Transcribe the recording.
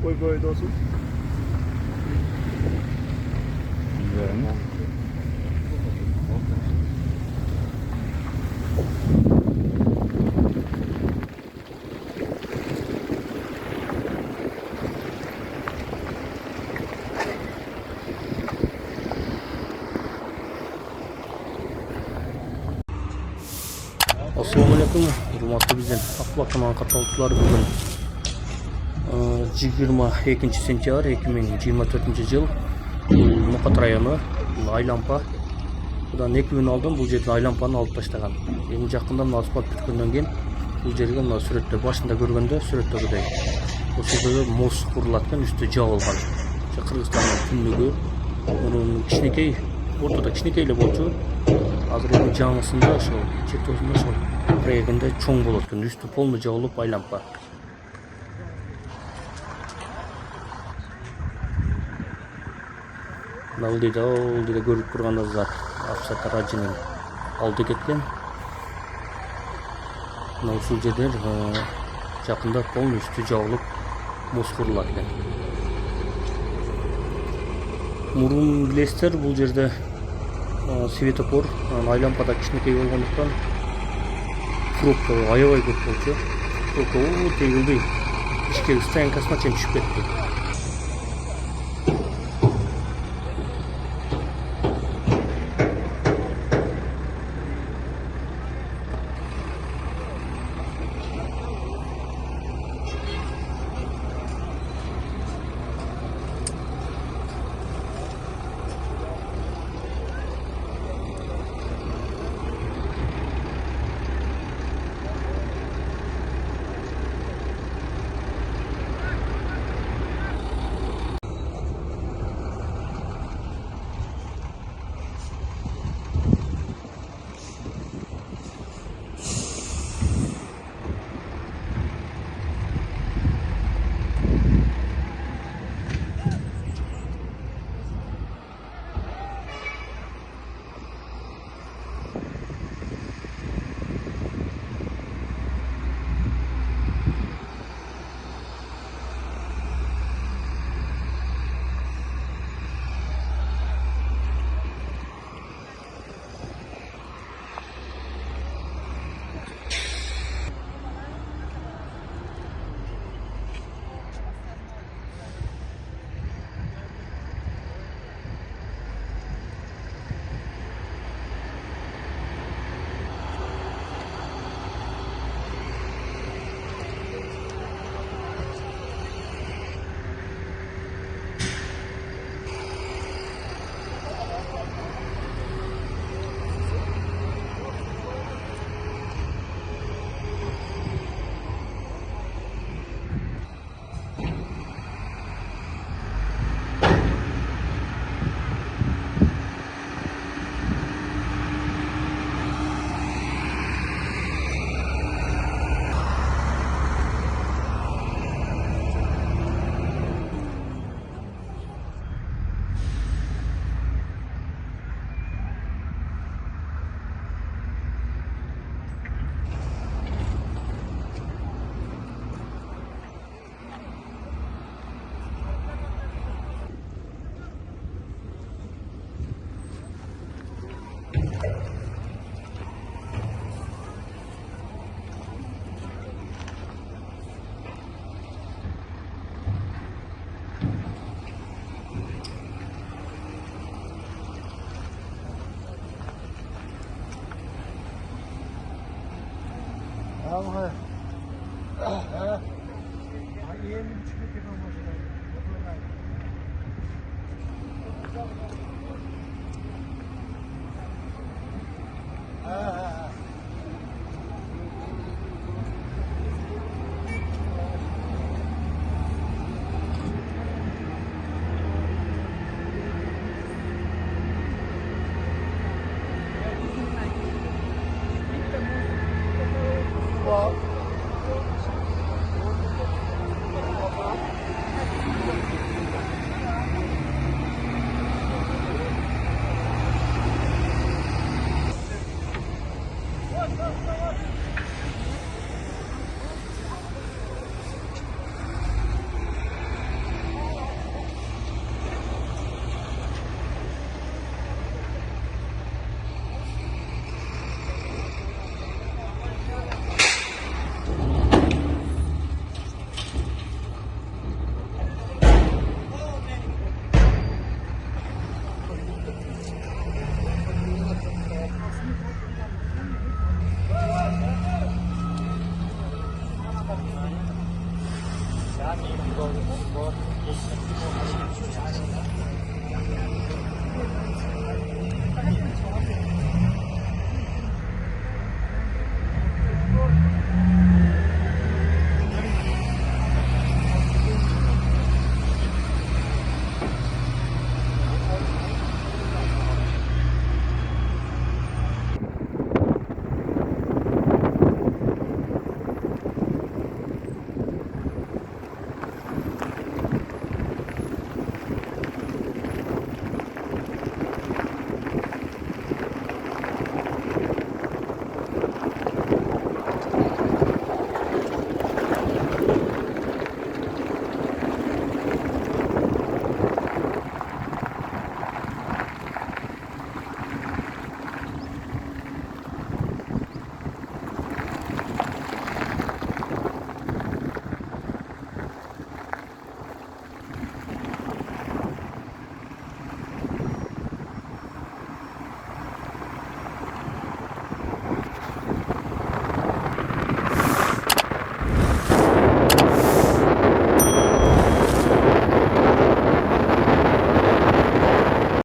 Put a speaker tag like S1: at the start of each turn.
S1: Koy dostum.
S2: Güzel.
S3: Assalamualaikum, hurmatly bizden Akbatan katıldıklar bugün 22 sentyabr 2024 yıl Noqat rayonu Aylampa. Budan 2 gün aldım, bu жерден Aylampаны алып таштаган. Эми жакында мына асфальт бүткөндөн кийин бул жерге мына сүрөттө башында көргөндө сүрөттөгүдөй ошол жерде мост курулат экен, үстү жабылган. Кыргызстандын түндүгү мурун кичинекей, ортодо кичинекей эле болчу. Азыр эми жаңысында ошол чектосунда ошол проектинде чоң болот экен, үстү полный жабылып Aylampa. Бул жерде көрүп турганыңыздар Афсат Раджинин алды кеткен. Мына ушул жердер жакында полный үстү жабылып мост курулат экен. Мурун билесиздер, бул жерде светофор Aylampa'da кичинекей болгондуктан пробка аябай көп болчу. Пробка тегилди. Ишке стоянкасына чейин түшүп кетти.
S1: Tamam.